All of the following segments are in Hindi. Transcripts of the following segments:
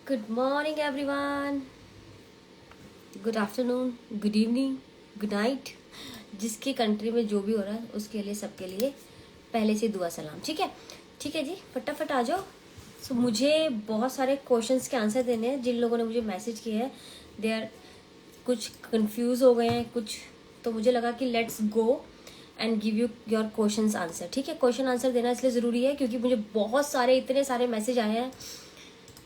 Good morning everyone, good afternoon, good evening, good night. जिसकी कंट्री में जो भी हो रहा है उसके लिए, सबके लिए पहले से दुआ सलाम। ठीक है, ठीक है जी, फटाफट आ जाओ। सो मुझे बहुत सारे क्वेश्चंस के आंसर देने हैं। जिन लोगों ने मुझे मैसेज किए हैं दे आर कुछ कंफ्यूज हो गए हैं कुछ, तो मुझे लगा कि let's go and give you your questions answer. ठीक है, क्वेश्चन आंसर देना इसलिए ज़रूरी है क्योंकि मुझे बहुत सारे, इतने सारे मैसेज आए हैं।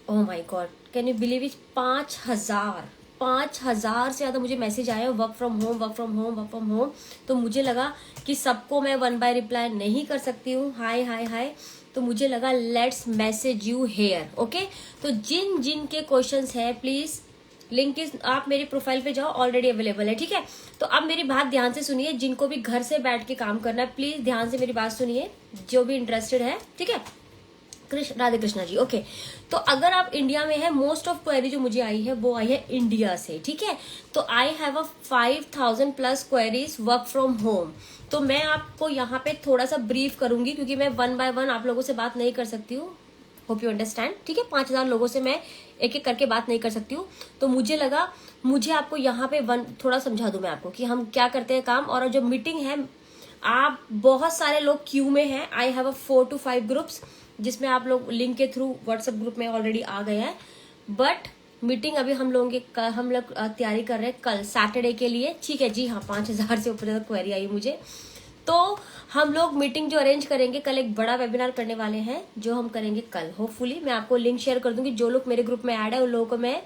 Oh my God, can you believe it, 5,000 से ज़्यादा मुझे मैसेज आए work from home, work from home, work from home. तो मुझे लगा कि सबको मैं वन बाय रिप्लाई नहीं कर सकती हूँ, हाय हाय हाय। तो मुझे लगा let's message you here. Okay, तो जिन जिन के क्वेश्चंस है प्लीज लिंक इज, आप मेरी प्रोफाइल पे जाओ, ऑलरेडी अवेलेबल है। ठीक है, तो अब मेरी बात ध्यान से सुनिए। जिनको भी घर से बैठ के काम करना है प्लीज ध्यान से मेरी बात सुनिए, जो भी इंटरेस्टेड है। ठीक है, राधे कृष्णा जी। ओके, तो अगर आप इंडिया में है, मोस्ट ऑफ क्वेरी जो मुझे आई है वो आई है इंडिया से। ठीक है, तो I have a 5,000 plus queries work from home. तो मैं आपको यहाँ पे थोड़ा सा ब्रीफ करूंगी क्योंकि मैं वन बाय वन आप लोगों से बात नहीं कर सकती हूँ। Hope you understand. ठीक है, 5,000 लोगों से मैं एक एक करके बात नहीं कर सकती हूँ। तो मुझे लगा मुझे आपको यहाँ पे थोड़ा समझा दूं मैं आपको कि हम क्या करते हैं काम। और जो मीटिंग है, आप बहुत सारे लोग क्यू में हैं। I have a 4 to 5 groups जिसमें आप लोग लिंक के थ्रू व्हाट्सएप ग्रुप में ऑलरेडी आ गए हैं। बट मीटिंग अभी हम लोग तैयारी कर रहे हैं कल सैटरडे के लिए। ठीक है जी हाँ, 5,000 से ऊपर ज्यादा क्वेरी आई मुझे। तो हम लोग मीटिंग जो अरेंज करेंगे कल, एक बड़ा वेबिनार करने वाले हैं जो हम करेंगे कल। होपफुली मैं आपको लिंक शेयर कर दूंगी। जो लोग मेरे ग्रुप में ऐड है उन लोगों को मैं,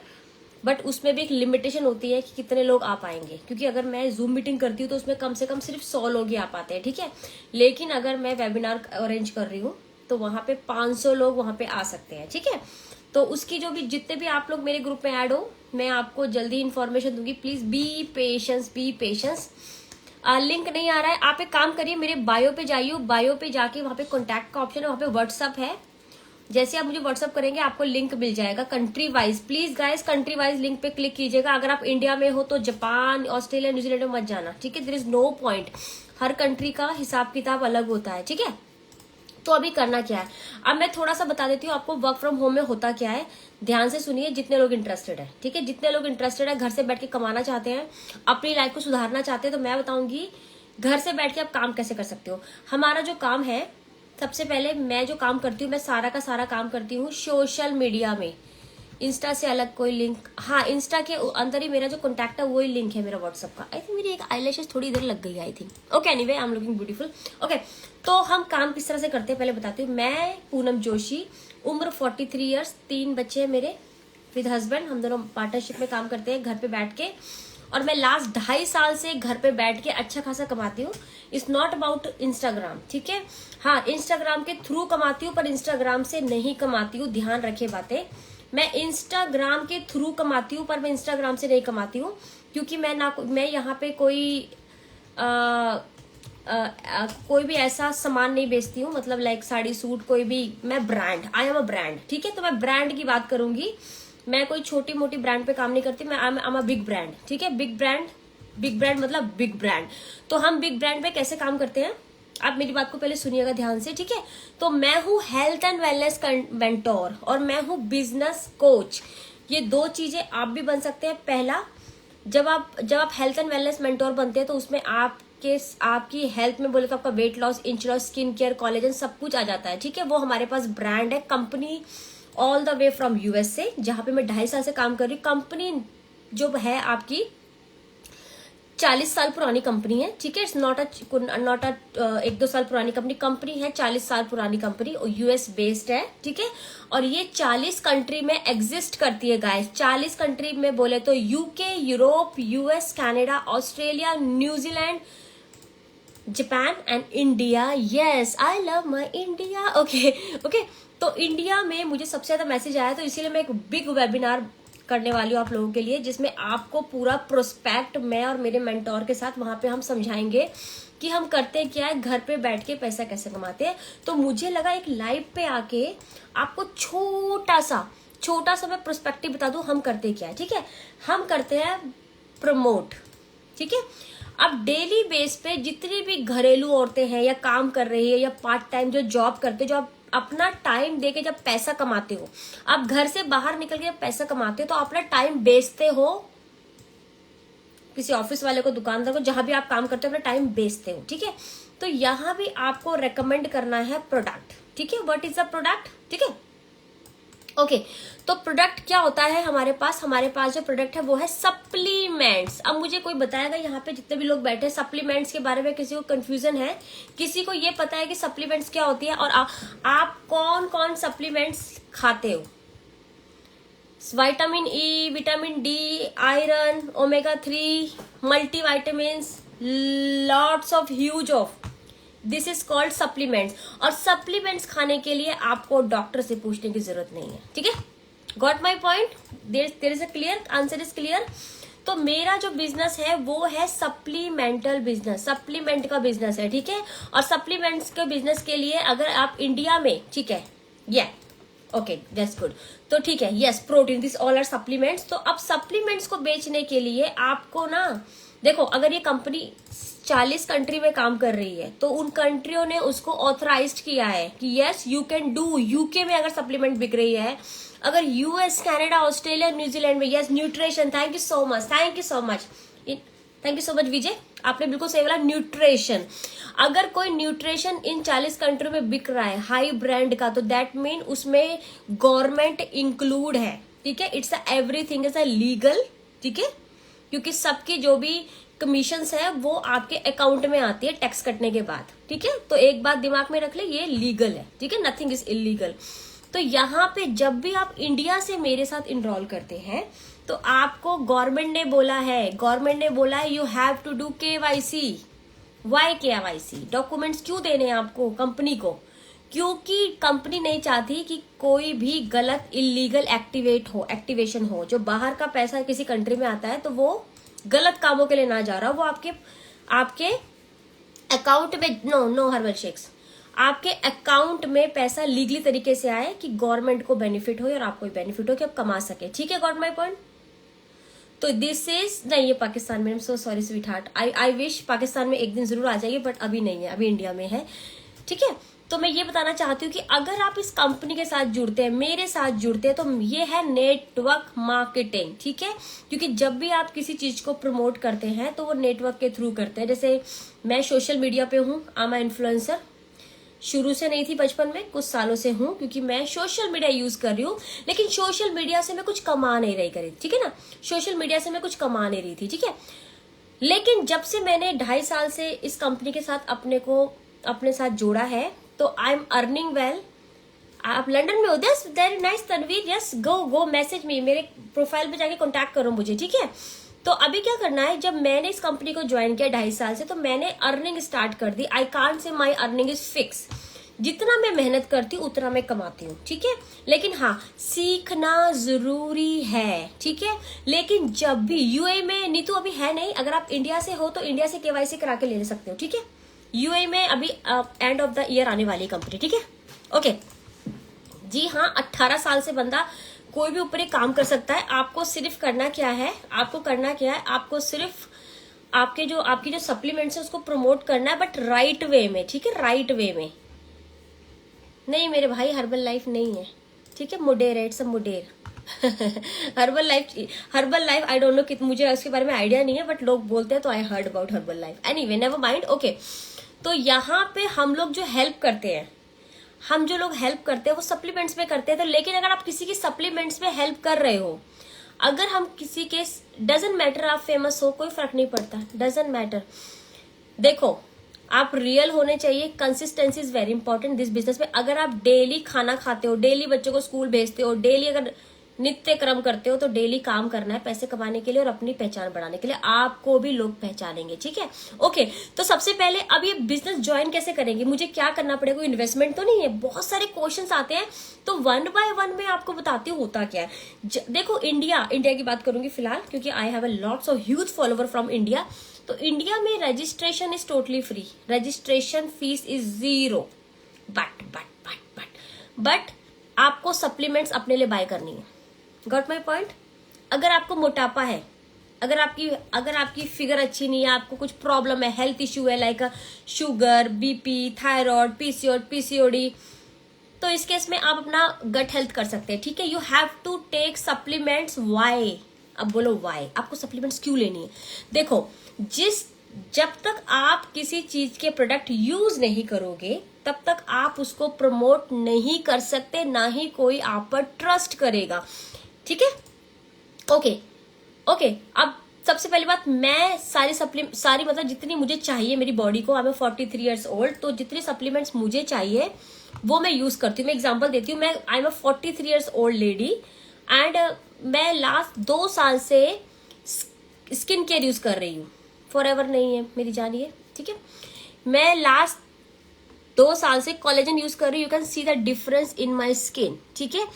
बट उसमें भी एक लिमिटेशन होती है कि कितने लोग आ पाएंगे, क्योंकि अगर मैं जूम मीटिंग करती हूँ तो उसमें कम से कम सिर्फ 100 लोग ही आ पाते हैं। ठीक है, लेकिन अगर मैं वेबिनार अरेंज कर रही हूँ तो वहां पे 500 लोग वहां पे आ सकते हैं। ठीक है, तो उसकी जो भी, जितने भी आप लोग मेरे ग्रुप में ऐड हो, मैं आपको जल्दी इन्फॉर्मेशन दूंगी। Please be patience, B patience. Link नहीं आ रहा है, आप एक काम करिए, मेरे बायो पे जाइए, बायो पे जाके वहां पे कॉन्टैक्ट का ऑप्शन है, वहां पे व्हाट्सअप है। जैसे आप मुझे व्हाट्सअप करेंगे आपको लिंक मिल जाएगा country wise. Please guys country wise link पे क्लिक कीजिएगा। अगर आप इंडिया में हो तो जापान, ऑस्ट्रेलिया, न्यूजीलैंड में मत जाना। ठीक है, देयर इज नो पॉइंट। हर कंट्री का हिसाब किताब अलग होता है। ठीक है, तो अभी करना क्या है, अब मैं थोड़ा सा बता देती हूँ आपको वर्क फ्रॉम होम में होता क्या है। ध्यान से सुनिए जितने लोग इंटरेस्टेड है। ठीक है, जितने लोग इंटरेस्टेड है, घर से बैठ के कमाना चाहते हैं, अपनी लाइफ को सुधारना चाहते हैं, तो मैं बताऊंगी घर से बैठ के आप काम कैसे कर सकते हो। हमारा जो काम है, सबसे पहले मैं जो काम करती हूँ, मैं सारा का सारा काम करती हूँ सोशल मीडिया में। इंस्टा से अलग कोई लिंक, हाँ इंस्टा के अंदर ही मेरा जो कॉन्टैक्ट है वही लिंक है मेरा व्हाट्सएप का। आई थिंक मेरी एक आईलैशेस थोड़ी इधर लग गई I think. Okay, anyway I am looking beautiful. Okay, तो हम काम किस तरह से करते हैं पहले बताती हूँ। मैं पूनम जोशी, उम्र 43 ईयर्स, 3 बच्चे हैं मेरे विद हस्बैंड। हम दोनों पार्टनरशिप में काम करते हैं घर पे बैठ के। और मैं लास्ट 2.5 साल से घर पे बैठ के अच्छा खासा कमाती हूँ। It's not about Instagram. ठीक है, हाँ इंस्टाग्राम के थ्रू कमाती हूँ पर इंस्टाग्राम से नहीं कमाती हूँ, ध्यान रखे बातें। मैं इंस्टाग्राम के थ्रू कमाती हूँ पर मैं इंस्टाग्राम से नहीं कमाती हूँ, क्योंकि मैं यहाँ पे कोई भी ऐसा सामान नहीं बेचती हूँ, मतलब लाइक साड़ी सूट, कोई भी। मैं brand, I am a brand. ठीक है, तो मैं ब्रांड की बात करूंगी। मैं कोई छोटी मोटी ब्रांड पे काम नहीं करती, मैं आई एम अ बिग ब्रांड। ठीक है, बिग ब्रांड मतलब बिग ब्रांड। तो हम बिग ब्रांड पे कैसे काम करते हैं, आप मेरी बात को पहले सुनिएगा ध्यान से। ठीक है, तो मैं हूँ हेल्थ एंड वेलनेस मेंटोर और मैं हूँ बिजनेस कोच। ये 2 चीजें आप भी बन सकते हैं। पहला, जब आप हेल्थ एंड वेलनेस मेंटोर बनते हैं तो उसमें आपकी हेल्थ में बोले तो आपका weight loss, inch loss, skin care, collagen सब कुछ आ जाता है। ठीक है, वो हमारे पास ब्रांड है, company all the way from US से, जहां पे मैं 2.5 साल से काम कर रही हूँ। कंपनी जो है आपकी 40 साल पुरानी कंपनी है। ठीक है, इट्स नॉट अ 1-2 साल पुरानी कंपनी है, 40 साल पुरानी कंपनी, यूएस बेस्ड है। ठीक है, और ये 40 कंट्री में एग्जिस्ट करती है गाइस। 40 कंट्री में बोले तो UK, Europe, US, Canada, Australia, New Zealand, Japan and India. Yes, I love my India. Okay, तो इंडिया में मुझे सबसे ज्यादा मैसेज आया, तो इसीलिए मैं एक बिग वेबिनार करने वाली हूँ आप लोगों के लिए, जिसमें आपको पूरा प्रोस्पेक्ट मैं और मेरे मेंटोर के साथ वहां पे हम समझाएंगे कि हम करते क्या है, घर पे बैठ के पैसा कैसे कमाते हैं। तो मुझे लगा एक लाइव पे आके आपको छोटा सा मैं प्रोस्पेक्टिव बता दूं हम करते क्या है। ठीक है, हम करते हैं प्रमोट। ठीक है, अब डेली बेस पे जितनी भी घरेलू औरतें हैं या काम कर रही है या पार्ट टाइम जो जॉब करते, जो अपना टाइम देके जब पैसा कमाते हो, आप घर से बाहर निकल के जब पैसा कमाते हो तो अपना टाइम बेचते हो, किसी ऑफिस वाले को, दुकानदार को, जहां भी आप काम करते हो अपना टाइम बेचते हो, ठीक है। तो यहां भी आपको रेकमेंड करना है प्रोडक्ट, ठीक है। व्हाट इज द प्रोडक्ट, ठीक है, ओके। तो प्रोडक्ट क्या होता है हमारे पास जो प्रोडक्ट है वो है सप्लीमेंट्स। अब मुझे कोई बताएगा, यहाँ पे जितने भी लोग बैठे, सप्लीमेंट्स के बारे में किसी को कंफ्यूजन है, किसी को ये पता है कि सप्लीमेंट्स क्या होती है, और आप कौन कौन सप्लीमेंट्स खाते हो? Vitamin E, vitamin D, iron, omega 3, multivitamin, lots of huge of, this is called supplements. और सप्लीमेंट्स खाने के लिए आपको डॉक्टर से पूछने की जरूरत नहीं है, ठीक है। Got my point? There is a clear answer, is clear. तो मेरा जो बिजनेस है वो है सप्लीमेंटल बिजनेस, सप्लीमेंट का बिजनेस है, ठीक है। और सप्लीमेंट्स के बिजनेस के लिए अगर आप इंडिया में, ठीक है, या ओके दैट्स गुड, तो ठीक है, yes, protein, this all are supplements. तो अब सप्लीमेंट्स को बेचने के लिए आपको ना, देखो, अगर ये कंपनी 40 कंट्री में काम कर रही है तो उन कंट्रियों ने उसको ऑथराइज्ड किया है कि yes you can do. UK में अगर सप्लीमेंट बिक रही है, अगर यूएस, कनाडा, ऑस्ट्रेलिया, न्यूजीलैंड में, yes, nutrition, thank you so much, thank you so much, thank you so much Vijay, आपने बिल्कुल सही बोला, न्यूट्रिशन। अगर कोई न्यूट्रिशन इन 40 कंट्री में बिक रहा है हाई ब्रांड का, तो दैट मीन उसमें गवर्नमेंट इंक्लूड है, ठीक है। It's everything is a legal, ठीक है, क्योंकि सबकी जो भी कमीशंस है वो आपके अकाउंट में आती है टैक्स कटने के बाद, ठीक है। तो एक बात दिमाग में रख ले, ये लीगल है, ठीक है, नथिंग इज इलीगल। तो यहाँ पे जब भी आप इंडिया से मेरे साथ इनरोल करते हैं तो आपको गवर्नमेंट ने बोला है you have to do KYC। Why KYC? Documents क्यों देने हैं आपको कंपनी को? क्योंकि कंपनी नहीं चाहती कि कोई भी गलत इलीगल एक्टिवेशन हो। जो बाहर का पैसा किसी कंट्री में आता है तो वो गलत कामों के लिए ना जा रहा, वो आपके अकाउंट में, नो हर्बल शेक्स, आपके अकाउंट में पैसा लीगली तरीके से आए कि गवर्नमेंट को बेनिफिट हो और आपको बेनिफिट हो कि आप कमा सके, ठीक है। Got my point? तो दिस इज नहीं, ये पाकिस्तान में, so sorry sweet heart, I wish Pakistan में एक दिन जरूर आ जाइए, बट अभी नहीं है, अभी इंडिया में है, ठीक है। तो मैं ये बताना चाहती हूँ कि अगर आप इस कंपनी के साथ जुड़ते हैं, मेरे साथ जुड़ते हैं, तो ये है नेटवर्क मार्केटिंग, ठीक है। क्योंकि जब भी आप किसी चीज को प्रमोट करते हैं तो वो नेटवर्क के थ्रू करते हैं। जैसे मैं सोशल मीडिया पे हूँ, आई एम इन्फ्लुएंसर, शुरू से नहीं थी, बचपन में, कुछ सालों से हूँ, क्योंकि मैं सोशल मीडिया यूज कर रही हूँ, लेकिन सोशल मीडिया से मैं कुछ कमा नहीं रही करी, ठीक है ना, सोशल मीडिया से मैं कुछ कमा नहीं रही थी, ठीक है। लेकिन जब से मैंने 2.5 साल से इस कंपनी के साथ अपने साथ जोड़ा है, तो आई एम अर्निंग वेल। आप लंदन में हो? This very nice Tanveer, yes, go message me, मेरे प्रोफाइल पे जाके कांटेक्ट करो मुझे, ठीक है। तो अभी क्या करना है, जब मैंने इस कंपनी को ज्वाइन किया 2.5 साल से, तो मैंने अर्निंग स्टार्ट कर दी। I can't say my earning is fix, जितना मैं मेहनत करती हूँ उतना मैं कमाती हूँ, ठीक है। लेकिन हाँ, सीखना जरूरी है, ठीक है। लेकिन जब भी यूएई में, नीतू अभी है नहीं, अगर आप इंडिया से हो तो इंडिया से KYC करा के ले सकते हो, ठीक है। यूएई में अभी एंड ऑफ द ईयर आने वाली कंपनी, ठीक है, ओके जी हाँ। 18 साल से बंदा कोई भी ऊपर काम कर सकता है। आपको सिर्फ करना क्या है, आपको सिर्फ आपकी जो सप्लीमेंट्स है उसको प्रमोट करना है, बट राइट वे में, ठीक है, राइट वे में। नहीं मेरे भाई, हर्बल लाइफ नहीं है, ठीक है, मुडेर है, it's a murder. Herbalife I don't know, कि मुझे उसके बारे में आइडिया नहीं है, बट लोग बोलते हैं तो I heard about herbal life. Anyway, never mind, okay. तो यहाँ पे हम लोग जो हेल्प करते हैं, वो सप्लीमेंट्स में करते हैं। तो लेकिन अगर आप किसी की सप्लीमेंट्स में हेल्प कर रहे हो, अगर हम किसी के, डजंट मैटर आप फेमस हो, कोई फर्क नहीं पड़ता, डजंट मैटर। देखो, आप रियल होने चाहिए, consistency is very important this business में। अगर आप डेली खाना खाते हो, डेली बच्चों को स्कूल भेजते हो, डेली अगर नित्य क्रम करते हो, तो डेली काम करना है पैसे कमाने के लिए और अपनी पहचान बढ़ाने के लिए, आपको भी लोग पहचानेंगे, ठीक है, ओके। तो सबसे पहले अब ये बिजनेस ज्वाइन कैसे करेंगे, मुझे क्या करना पड़ेगा, कोई इन्वेस्टमेंट तो नहीं है, बहुत सारे क्वेश्चंस आते हैं, तो 1 बाय 1 में आपको बताती हूँ होता क्या है। देखो, इंडिया की बात करूंगी फिलहाल, क्योंकि I have a lots of huge follower from India. तो इंडिया में registration is totally free, registration fees is 0, but आपको सप्लीमेंट्स अपने लिए बाय करनी है। Got my point? अगर आपको मोटापा है, अगर आपकी फिगर अच्छी नहीं है, आपको कुछ प्रॉब्लम है, हेल्थ इश्यू है, like sugar, BP, thyroid, PCOD, तो इस केस में आप अपना गट हेल्थ कर सकते हैं, ठीक है। You have to take supplements. Why? अब बोलो वाई, आपको सप्लीमेंट्स क्यों लेनी है? देखो, जब तक आप किसी चीज के प्रोडक्ट यूज नहीं करोगे तब तक आप उसको प्रमोट नहीं कर सकते, ना ही कोई आप पर ट्रस्ट करेगा, ठीक है। ओके। अब सबसे पहली बात, मैं सारी मतलब जितनी मुझे चाहिए मेरी बॉडी को, आई एम 43 ईयर्स ओल्ड, तो जितनी सप्लीमेंट्स मुझे चाहिए वो मैं यूज करती हूँ। मैं एग्जांपल देती हूँ, मैं I am 43 years old lady and मैं लास्ट 2 साल से स्किन केयर यूज कर रही हूँ। फॉरएवर नहीं है मेरी जान, ये ठीक है। मैं लास्ट 2 साल से कोलेजन यूज कर रही हूँ। You can see the difference in my skin, ठीक है।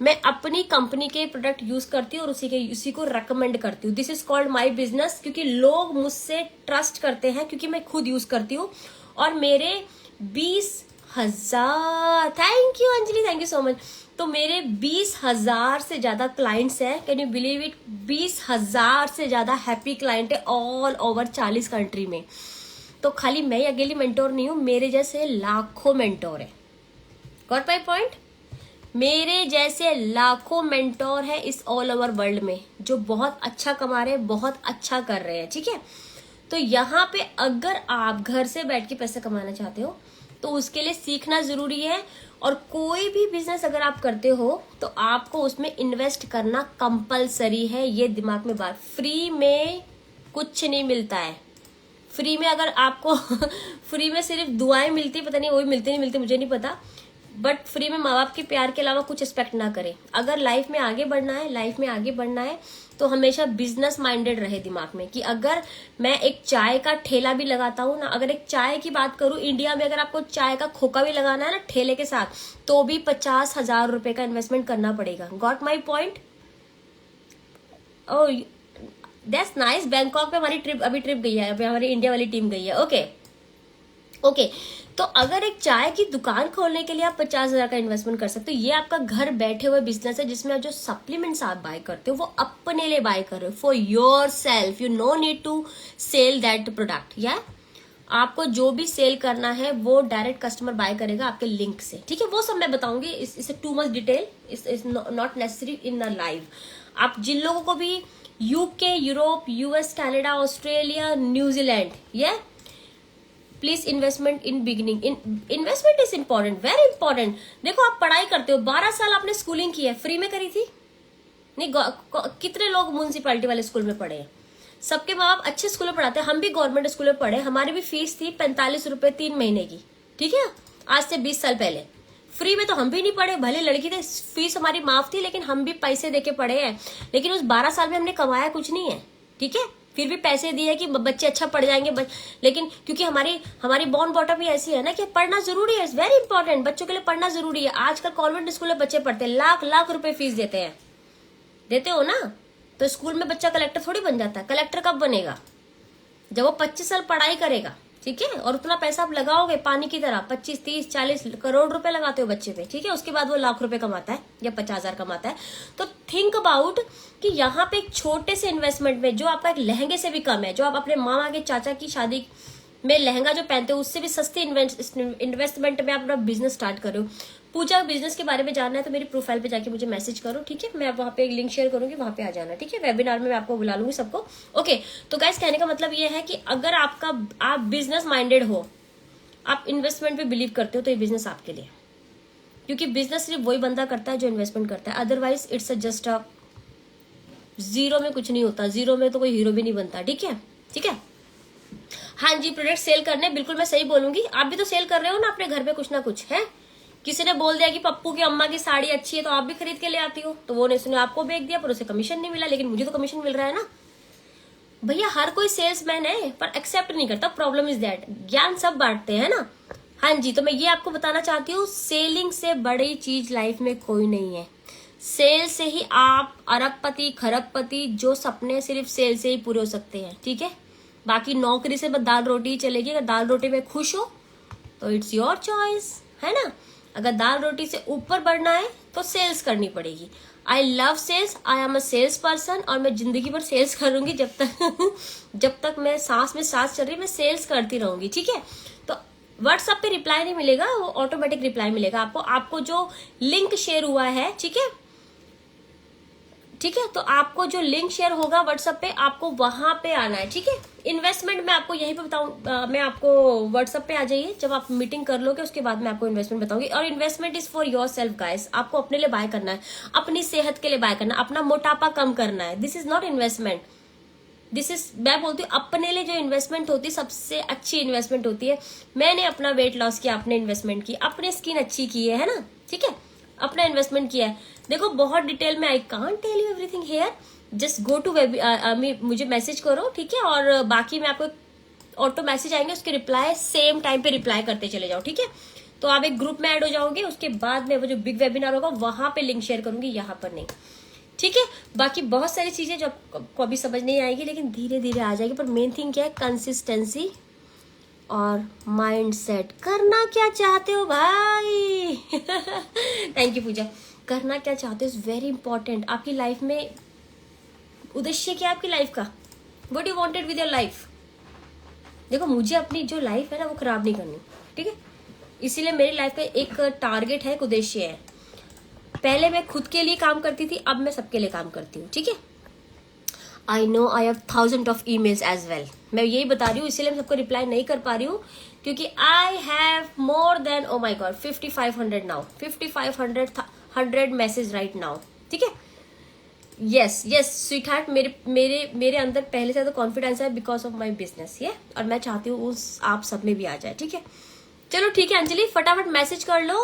मैं अपनी कंपनी के प्रोडक्ट यूज करती हूँ और उसी को रेकमेंड करती हूँ। This is called my business, क्योंकि लोग मुझसे ट्रस्ट करते हैं क्योंकि मैं खुद यूज करती हूँ। और मेरे 20,000, thank you Anjali, thank you so much. तो मेरे 20,000 से ज्यादा क्लाइंट्स हैं, कैन यू बिलीव इट? 20,000 से ज्यादा हैप्पी क्लाइंट है ऑल ओवर 40 कंट्री में। तो खाली मैं अकेली मेंटोर नहीं हूं, मेरे जैसे लाखों मेंटोर है। Got my point? मेरे जैसे लाखों मेंटोर है इस ऑल ओवर वर्ल्ड में जो बहुत अच्छा कमा रहे हैं, बहुत अच्छा कर रहे हैं, ठीक है। तो यहाँ पे अगर आप घर से बैठ के पैसे कमाना चाहते हो तो उसके लिए सीखना जरूरी है। और कोई भी बिजनेस अगर आप करते हो तो आपको उसमें इन्वेस्ट करना कंपलसरी है, ये दिमाग में बात। फ्री में कुछ नहीं मिलता है। फ्री में अगर आपको फ्री में सिर्फ दुआएं मिलती, पता नहीं वो भी मिलती नहीं मिलती मुझे नहीं पता, बट फ्री में माँ बाप के प्यार के अलावा कुछ एक्सपेक्ट ना करें। अगर लाइफ में आगे बढ़ना है तो हमेशा बिजनेस माइंडेड रहे दिमाग में कि अगर मैं एक चाय का ठेला भी लगाता हूँ ना, अगर एक चाय की बात करूँ इंडिया में, अगर आपको चाय का खोखा भी लगाना है ना ठेले के साथ, तो भी 50,000 रुपए का इन्वेस्टमेंट करना पड़ेगा। Got my point? Oh that's nice. Bangkok में हमारी ट्रिप गई है, अभी हमारी इंडिया वाली टीम गई है। ओके। तो अगर एक चाय की दुकान खोलने के लिए आप 50,000 का इन्वेस्टमेंट कर सकते हो। ये आपका घर बैठे हुए बिजनेस है जिसमें जो सप्लीमेंट्स आप बाय करते हो वो अपने लिए बाय कर रहे हो, for yourself. You no need to sell that product. या आपको जो भी सेल करना है वो डायरेक्ट कस्टमर बाय करेगा आपके लिंक से, ठीक है। वो सब मैं बताऊंगी, इस too much detail is not necessary in the live. आप जिन लोगों को भी UK, Europe, US, Canada, Australia, New Zealand, ये please investment in beginning. Investment is important, very important. देखो आप पढ़ाई करते हो, 12 साल आपने स्कूलिंग की है, फ्री में करी थी नहीं? कितने लोग म्यूनिसिपैलिटी वाले स्कूल में पढ़े हैं? सबके माँ बाप अच्छे स्कूल में पढ़ाते हैं। हम भी गवर्नमेंट स्कूल में पढ़े, हमारी भी फीस थी 45 रुपए 3 महीने की, ठीक है, आज से 20 साल पहले। फ्री में तो हम भी नहीं पढ़े, भले लड़की थे, फीस हमारी माफ थी, लेकिन हम भी पैसे देके पढ़े हैं। लेकिन उस 12 साल में हमने कमाया कुछ नहीं है, ठीक है, फिर भी पैसे दिए कि बच्चे अच्छा पढ़ जाएंगे। लेकिन क्योंकि हमारी बॉर्न बॉटम ही ऐसी है ना कि पढ़ना जरूरी है, इट्स वेरी इंपॉर्टेंट। बच्चों के लिए पढ़ना जरूरी है। आजकल कॉन्वेंट स्कूल में बच्चे पढ़ते हैं, लाख रुपए फीस देते हो ना। तो स्कूल में बच्चा कलेक्टर थोड़ी बन जाता है। कलेक्टर कब बनेगा? जब वो 25 साल पढ़ाई करेगा, ठीक है। और उतना पैसा आप लगाओगे पानी की तरह, 25, 30, 40 करोड़ रुपए लगाते हो बच्चे पे, ठीक है। उसके बाद वो लाख रुपए कमाता है या 50,000 कमाता है। तो थिंक अबाउट कि यहाँ पे एक छोटे से इन्वेस्टमेंट में, जो आपका एक लहंगे से भी कम है, जो आप अपने मामा के चाचा की शादी में लहंगा जो पहनते हो उससे भी सस्ती इन्वेस्टमेंट में आप अपना बिजनेस स्टार्ट करो। पूजा बिजनेस के बारे में जानना है तो मेरी प्रोफाइल पे जाके मुझे मैसेज करो, ठीक है। मैं वहां पे एक लिंक शेयर करूंगी, वहां पे आ जाना, ठीक है। वेबिनार में मैं आपको बुला लूंगी सबको। ओके, तो गाइस कहने का मतलब ये है कि अगर आप बिजनेस माइंडेड हो, आप इन्वेस्टमेंट पे बिलीव करते हो, तो ये बिजनेस आपके लिए। क्योंकि बिजनेस सिर्फ वही बंदा करता है जो इन्वेस्टमेंट करता है, otherwise it's just a zero में कुछ नहीं होता। जीरो में तो कोई हीरो भी नहीं बनता, ठीक है। हाँ जी, प्रोडक्ट सेल करने, बिल्कुल मैं सही बोलूंगी। आप भी तो सेल कर रहे हो ना अपने घर पे कुछ ना कुछ, है। किसी ने बोल दिया कि पप्पू की अम्मा की साड़ी अच्छी है तो आप भी खरीद के ले आती हो, तो वो ने सुने आपको बेच दिया, पर उसे कमीशन नहीं मिला, लेकिन मुझे तो कमीशन मिल रहा है ना। भैया हर कोई सेल्समैन है पर एक्सेप्ट नहीं करता, प्रॉब्लम इज दैट। ज्ञान सब बांटते हैं ना। हाँ जी, तो मैं ये आपको बताना चाहती हूँ, सेलिंग से बड़ी चीज लाइफ में कोई नहीं है। सेल से ही आप अरबपति, खरबपति, जो सपने सिर्फ सेल से ही पूरे हो सकते हैं, ठीक है। बाकी नौकरी से बस दाल रोटी चलेगी। अगर दाल रोटी में खुश हो तो इट्स योर चॉइस, है ना। अगर दाल रोटी से ऊपर बढ़ना है तो सेल्स करनी पड़ेगी। I love sales, I am a sales person, और मैं जिंदगी भर सेल्स करूंगी। जब तक मैं सांस में सांस चल रही, मैं सेल्स करती रहूंगी, ठीक है। तो व्हाट्सएप पे रिप्लाई नहीं मिलेगा, वो ऑटोमेटिक रिप्लाई मिलेगा आपको। आपको जो लिंक शेयर हुआ है, ठीक है, ठीक है, तो आपको जो लिंक शेयर होगा व्हाट्सएप पे, आपको वहां पे आना है, ठीक है। इन्वेस्टमेंट मैं आपको यहीं पे बताऊं, मैं आपको व्हाट्सएप पे आ जाइए, जब आप मीटिंग कर लोगे उसके बाद मैं आपको इन्वेस्टमेंट बताऊंगी। और investment is for your self guys, आपको अपने लिए बाय करना है, अपनी सेहत के लिए बाय करना है, अपना मोटापा कम करना है। This is not investment, this is, मैं बोलती हूँ अपने लिए जो इन्वेस्टमेंट होती है सबसे अच्छी इन्वेस्टमेंट होती है। मैंने अपना वेट लॉस किया, अपने इन्वेस्टमेंट की, अपने स्किन अच्छी की है ना, ठीक है, अपना इन्वेस्टमेंट किया है। देखो बहुत डिटेल में, I can't tell you everything here, just go to मुझे मैसेज करो, ठीक है, और बाकी मैं आपको ऑटो मैसेज आएंगे, उसके रिप्लाई सेम टाइम पे रिप्लाई करते चले जाओ, ठीक है। तो आप एक ग्रुप में ऐड हो जाओगे, उसके बाद में वो जो बिग वेबिनार होगा वहां पे लिंक शेयर करूंगी, यहाँ पर नहीं, ठीक है। बाकी बहुत सारी चीजें जो आपको अभी समझ नहीं आएगी, लेकिन धीरे धीरे आ जाएगी। पर मेन थिंग क्या है, कंसिस्टेंसी और माइंड सेट। करना क्या चाहते हो भाई थैंक यू पूजा। करना क्या चाहते हो इज वेरी इंपॉर्टेंट। आपकी लाइफ में उद्देश्य क्या है आपकी लाइफ का, what you wanted with your life. देखो मुझे अपनी जो लाइफ है ना वो खराब नहीं करनी, ठीक है, इसीलिए मेरी लाइफ का एक टारगेट है, एक उद्देश्य है। पहले मैं खुद के लिए काम करती थी, अब मैं सबके लिए काम करती हूँ, ठीक है। I know I have 1000 of emails as well, मैं यही बता रही हूँ, इसीलिए मैं सबको रिप्लाई नहीं कर पा रही हूँ, क्योंकि I have more than, oh my god, 5500 now, 5500 message right now, ठीक है। यस यस स्वीट हार्ट, मेरे अंदर पहले से तो कॉन्फिडेंस है बिकॉज ऑफ माई बिजनेस, ये, और मैं चाहती हूँ आप सब में भी आ जाए, ठीक है। चलो ठीक है अंजलि, फटाफट मैसेज कर लो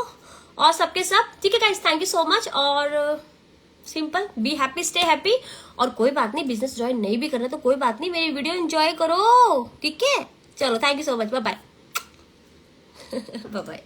और सबके सब, ठीक है guys, thank you so much. और simple, be happy, stay happy. और कोई बात नहीं, बिजनेस ज्वाइन नहीं भी करना तो कोई बात नहीं, मेरी वीडियो एंजॉय करो, ठीक है। चलो thank you so much, bye bye bye bye.